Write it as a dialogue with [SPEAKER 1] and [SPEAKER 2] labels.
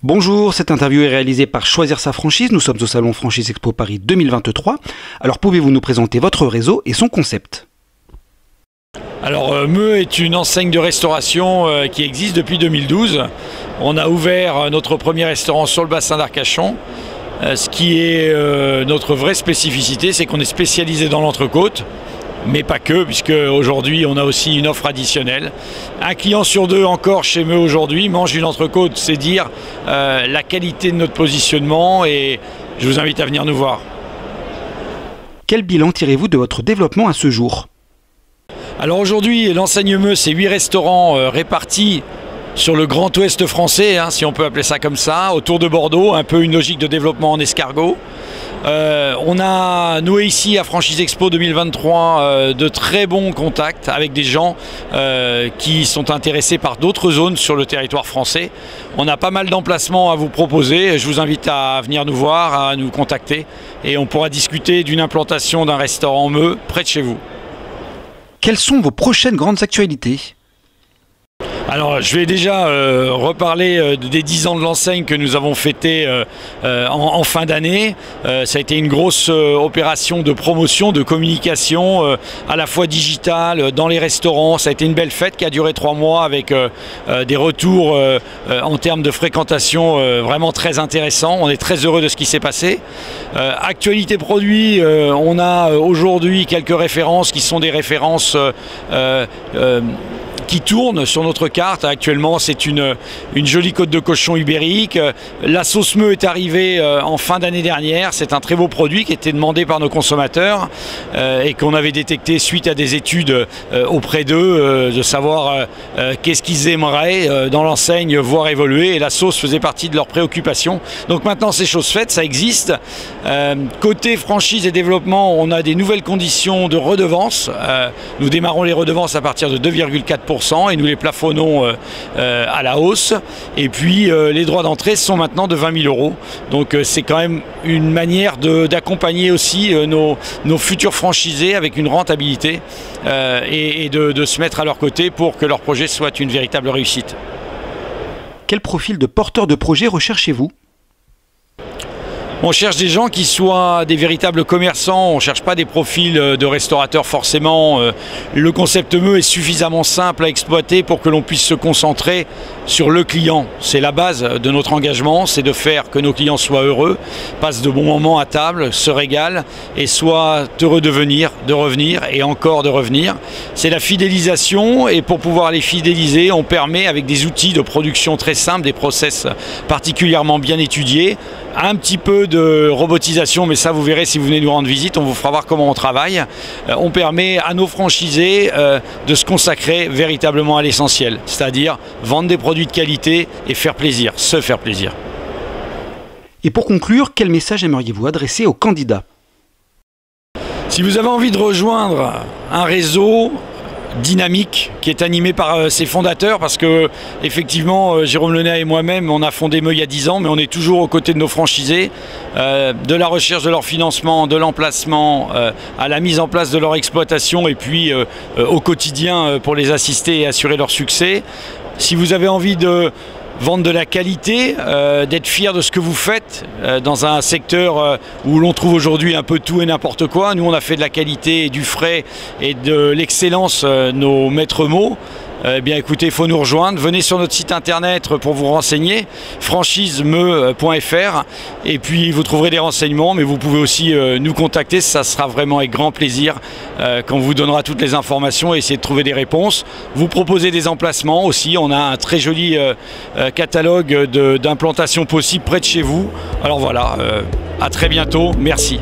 [SPEAKER 1] Bonjour, cette interview est réalisée par Choisir sa franchise. Nous sommes au salon Franchise Expo Paris 2023. Alors pouvez-vous nous présenter votre réseau et son concept?
[SPEAKER 2] Alors Meu est une enseigne de restauration qui existe depuis 2012. On a ouvert notre premier restaurant sur le bassin d'Arcachon. Ce qui est notre vraie spécificité, c'est qu'on est spécialisé dans l'entrecôte. Mais pas que, puisque aujourd'hui on a aussi une offre additionnelle. Un client sur deux encore chez Meu aujourd'hui mange une entrecôte, c'est dire la qualité de notre positionnement, et je vous invite à venir nous voir.
[SPEAKER 1] Quel bilan tirez-vous de votre développement à ce jour?
[SPEAKER 2] Alors aujourd'hui, l'enseigne Meu, c'est 8 restaurants répartis sur le Grand Ouest français, si on peut appeler ça comme ça, autour de Bordeaux, un peu une logique de développement en escargot. On a noué ici à Franchise Expo 2023 de très bons contacts avec des gens qui sont intéressés par d'autres zones sur le territoire français. On a pas mal d'emplacements à vous proposer. Je vous invite à venir nous voir, à nous contacter, et on pourra discuter d'une implantation d'un restaurant Meu près de chez vous.
[SPEAKER 1] Quelles sont vos prochaines grandes actualités?
[SPEAKER 2] Alors je vais déjà reparler des 10 ans de l'enseigne que nous avons fêté en fin d'année. Ça a été une grosse opération de promotion, de communication, à la fois digitale, dans les restaurants. Ça a été une belle fête qui a duré 3 mois avec des retours en termes de fréquentation vraiment très intéressants. On est très heureux de ce qui s'est passé. Actualité produit, on a aujourd'hui quelques références qui sont des références qui tourne sur notre carte. Actuellement, c'est une jolie côte de cochon ibérique. La sauce Meu est arrivée en fin d'année dernière. C'est un très beau produit qui était demandé par nos consommateurs et qu'on avait détecté suite à des études auprès d'eux, de savoir qu'est-ce qu'ils aimeraient dans l'enseigne, voir évoluer. Et la sauce faisait partie de leurs préoccupations. Donc maintenant, c'est chose faite, ça existe. Côté franchise et développement, on a des nouvelles conditions de redevance. Nous démarrons les redevances à partir de 2,4%. Et nous les plafonnons à la hausse. Et puis les droits d'entrée sont maintenant de 20 000 €. Donc c'est quand même une manière d'accompagner aussi nos futurs franchisés avec une rentabilité et de se mettre à leur côté pour que leur projet soit une véritable réussite.
[SPEAKER 1] Quel profil de porteur de projet recherchez-vous?
[SPEAKER 2] On cherche des gens qui soient des véritables commerçants, on ne cherche pas des profils de restaurateurs forcément. Le concept Meu est suffisamment simple à exploiter pour que l'on puisse se concentrer sur le client. C'est la base de notre engagement, c'est de faire que nos clients soient heureux, passent de bons moments à table, se régalent et soient heureux de venir, de revenir et encore de revenir. C'est la fidélisation, et pour pouvoir les fidéliser, on permet avec des outils de production très simples, des process particulièrement bien étudiés, un petit peu de robotisation, mais ça vous verrez si vous venez nous rendre visite, on vous fera voir comment on travaille. On permet à nos franchisés de se consacrer véritablement à l'essentiel, c'est-à-dire vendre des produits de qualité et faire plaisir, se faire plaisir.
[SPEAKER 1] Et pour conclure, quel message aimeriez-vous adresser aux candidats?
[SPEAKER 2] Si vous avez envie de rejoindre un réseau dynamique qui est animé par ses fondateurs, parce que effectivement Jérôme Lenay et moi-même on a fondé Meu il y a 10 ans, mais on est toujours aux côtés de nos franchisés, de la recherche de leur financement, de l'emplacement, à la mise en place de leur exploitation, et puis au quotidien pour les assister et assurer leur succès. Si vous avez envie de vendre de la qualité, d'être fier de ce que vous faites dans un secteur où l'on trouve aujourd'hui un peu tout et n'importe quoi. Nous, on a fait de la qualité, du frais et de l'excellence nos maîtres mots. Eh bien écoutez, il faut nous rejoindre. Venez sur notre site internet pour vous renseigner, franchisemeu.fr, et puis vous trouverez des renseignements, mais vous pouvez aussi nous contacter, ça sera vraiment avec grand plaisir qu'on vous donnera toutes les informations et essayer de trouver des réponses. Vous proposez des emplacements aussi, on a un très joli catalogue d'implantations possibles près de chez vous. Alors voilà, à très bientôt, merci.